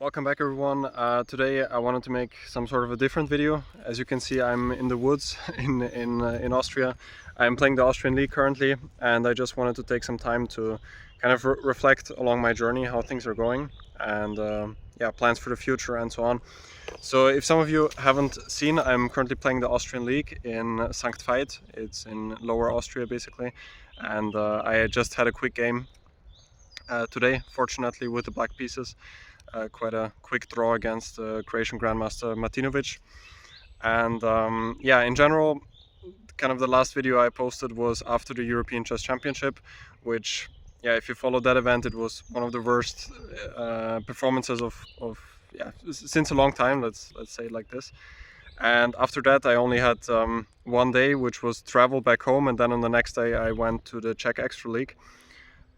Welcome back everyone. Today I wanted to make some sort of a different video. As you can see, I'm in the woods in Austria. I'm playing the Austrian League currently, and I just wanted to take some time to kind of reflect along my journey, how things are going, and yeah, plans for the future and so on. So if some of you haven't seen, I'm currently playing the Austrian League in Sankt Veit. It's in Lower Austria basically, and I just had a quick game today, fortunately, with the black pieces. Quite a quick draw against Croatian Grandmaster Martinovic. And yeah, in general, kind of the last video I posted was after the European Chess Championship, which, yeah, if you follow that event, it was one of the worst performances of yeah, since a long time, let's say it like this. And after that, I only had one day, which was travel back home, and then on the next day I went to the Czech Extra League.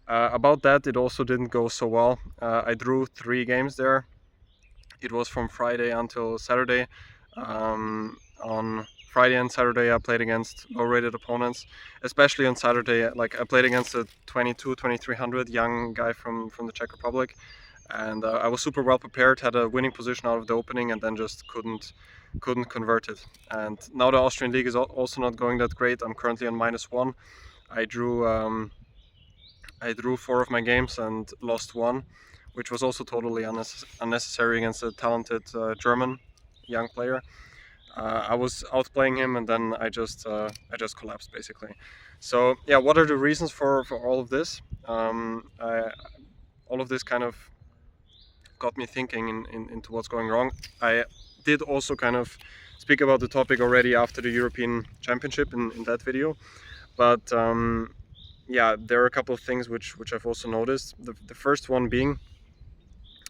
About that, it also didn't go so well. I drew 3 games there. It was from Friday until Saturday. On Friday and Saturday I played against low-rated opponents, especially on Saturday. Like, I played against a 2300 young guy from the Czech Republic, and I was super well prepared, had a winning position out of the opening, and then just couldn't convert it. And now the Austrian League is also not going that great. I'm currently on -1. I drew 4 of my games and lost 1, which was also totally unnecessary against a talented German young player. I was outplaying him, and then I just collapsed basically. So yeah, what are the reasons for all of this? All of this kind of got me thinking into what's going wrong. I did also kind of speak about the topic already after the European Championship in that video, but yeah, there are a couple of things which I've also noticed. The first one being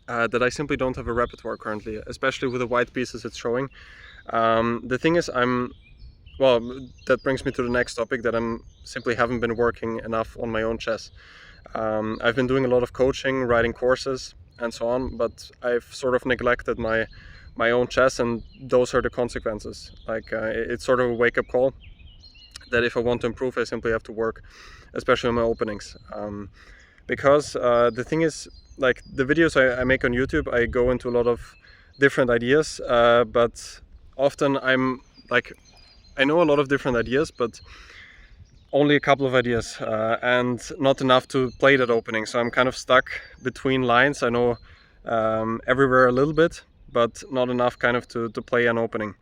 that I simply don't have a repertoire currently, especially with the white pieces it's showing. The thing is, well, that brings me to the next topic, that I'm simply haven't been working enough on my own chess. I've been doing a lot of coaching, writing courses and so on, but I've sort of neglected my own chess, and those are the consequences. Like, it's sort of a wake-up call that if I want to improve, I simply have to work, especially on my openings. Because the thing is, like, the videos I make on YouTube, I go into a lot of different ideas, but often I'm like, I know a lot of different ideas, but only a couple of ideas, and not enough to play that opening. So I'm kind of stuck between lines. I know everywhere a little bit, but not enough kind of to play an opening.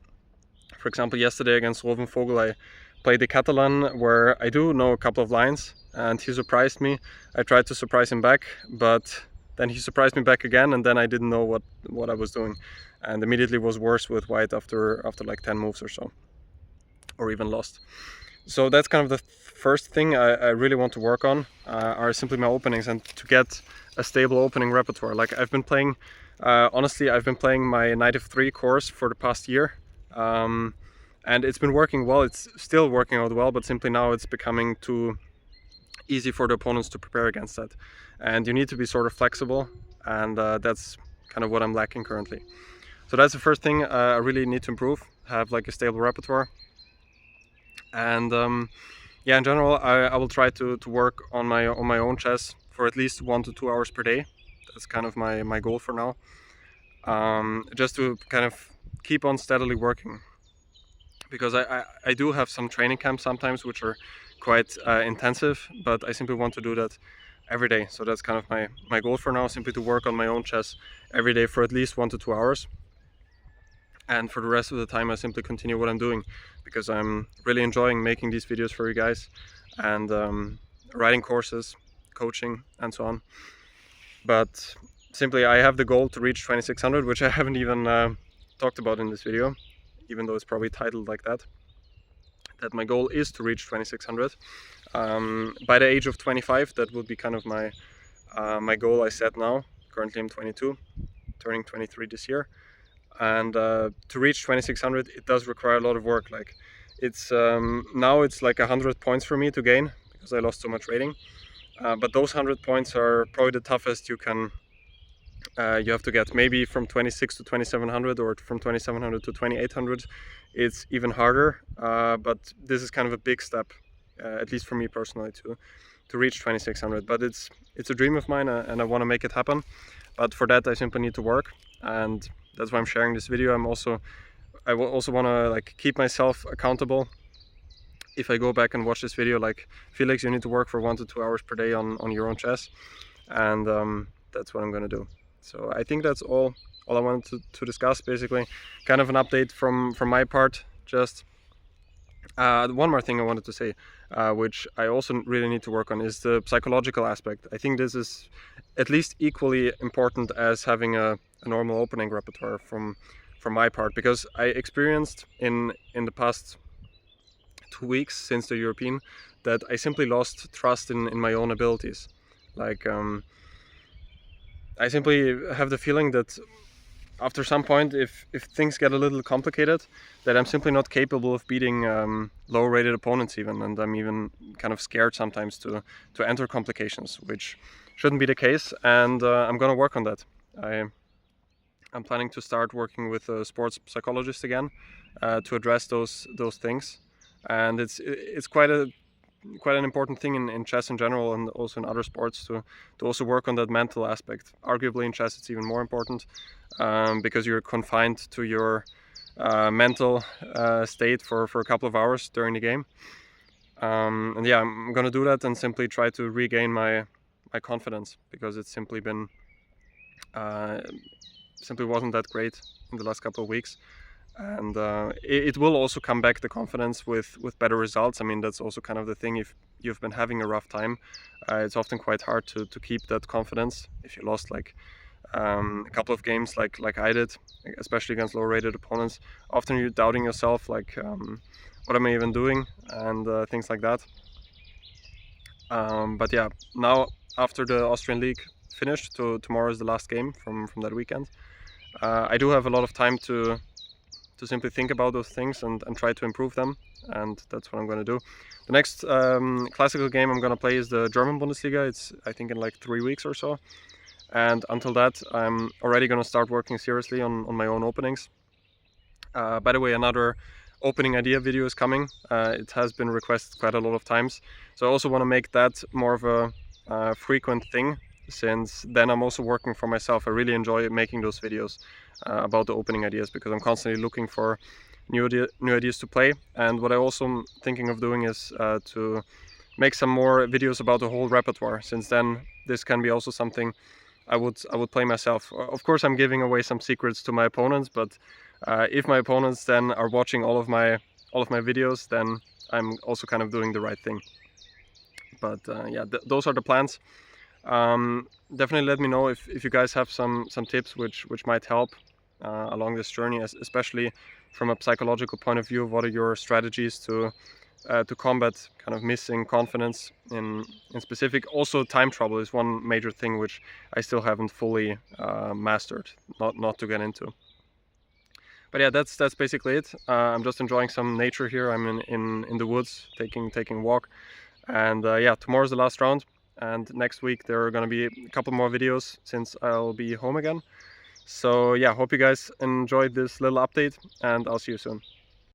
For example, yesterday against Rowan Vogel, I played the Catalan, where I do know a couple of lines, and he surprised me. I tried to surprise him back, but then he surprised me back again, and then I didn't know what I was doing, and immediately was worse with white after like 10 moves or so, or even lost. So that's kind of the first thing I really want to work on, are simply my openings, and to get a stable opening repertoire. Like, I've been playing, honestly, I've been playing my Knight of 3 course for the past year. And it's been working well. It's still working out well, but simply now it's becoming too easy for the opponents to prepare against that. And you need to be sort of flexible, and that's kind of what I'm lacking currently. So that's the first thing I really need to improve, have like a stable repertoire. And yeah, in general, I will try to work on my own chess for at least 1 to 2 hours per day. That's kind of my goal for now. Just to kind of keep on steadily working. Because I do have some training camps sometimes which are quite intensive, but I simply want to do that every day. So that's kind of my goal for now, simply to work on my own chess every day for at least 1 to 2 hours. And for the rest of the time I simply continue what I'm doing, because I'm really enjoying making these videos for you guys, and writing courses, coaching and so on. But simply I have the goal to reach 2600, which I haven't even talked about in this video, even though it's probably titled like that my goal is to reach 2600 by the age of 25. That would be kind of my goal I set now. Currently I'm 22, turning 23 this year, and to reach 2600 it does require a lot of work. Like, it's now it's like 100 points for me to gain, because I lost so much rating, but those 100 points are probably the toughest you have to get. Maybe from 26 to 2700, or from 2700 to 2800 it's even harder, but this is kind of a big step, at least for me personally, to reach 2600. But it's a dream of mine, and I want to make it happen. but for that I simply need to work, and that's why I'm sharing this video. I will also want to like keep myself accountable. If I go back and watch this video, like, Felix, you need to work for 1 to 2 hours per day on your own chess, and that's what I'm gonna do. So I think that's all I wanted to discuss, basically. Kind of an update from my part. Just one more thing I wanted to say, which I also really need to work on, is the psychological aspect. I think this is at least equally important as having a normal opening repertoire from my part, because I experienced in the past 2 weeks since the European that I simply lost trust in my own abilities. Like, I simply have the feeling that after some point, if things get a little complicated, that I'm simply not capable of beating low-rated opponents even, and I'm even kind of scared sometimes to enter complications, which shouldn't be the case, and I'm gonna work on that. I'm planning to start working with a sports psychologist again to address those things, and it's quite an important thing in chess in general, and also in other sports, to also work on that mental aspect. Arguably in chess it's even more important, because you're confined to your mental state for a couple of hours during the game. And yeah, I'm gonna do that and simply try to regain my confidence, because it's simply been simply wasn't that great in the last couple of weeks. And it will also come back, the confidence, with better results. I mean, that's also kind of the thing. If you've been having a rough time, it's often quite hard to keep that confidence. If you lost like a couple of games like I did, especially against low-rated opponents, often you're doubting yourself, like, what am I even doing, and things like that. But yeah, now after the Austrian League finished, tomorrow is the last game from that weekend, I do have a lot of time to simply think about those things and try to improve them, and that's what I'm going to do. The next classical game I'm going to play is the German Bundesliga. It's, I think, in like 3 weeks or so, and until that I'm already going to start working seriously on my own openings. By the way, another opening idea video is coming. It has been requested quite a lot of times, so I also want to make that more of a frequent thing, since then I'm also working for myself. I really enjoy making those videos about the opening ideas, because I'm constantly looking for new ideas to play. And what I also am thinking of doing is to make some more videos about the whole repertoire, since then this can be also something I would play myself. Of course, I'm giving away some secrets to my opponents, but if my opponents then are watching all of my videos, then I'm also kind of doing the right thing. But yeah, those are the plans. Definitely let me know if you guys have some tips which might help along this journey, especially from a psychological point of view. What are your strategies to combat kind of missing confidence in specific? Also, time trouble is one major thing which I still haven't fully mastered, not to get into. But yeah, that's basically it. I'm just enjoying some nature here. I'm in the woods, taking a walk, and yeah, tomorrow's the last round. And next week there are going to be a couple more videos, since I'll be home again. So yeah, hope you guys enjoyed this little update, and I'll see you soon.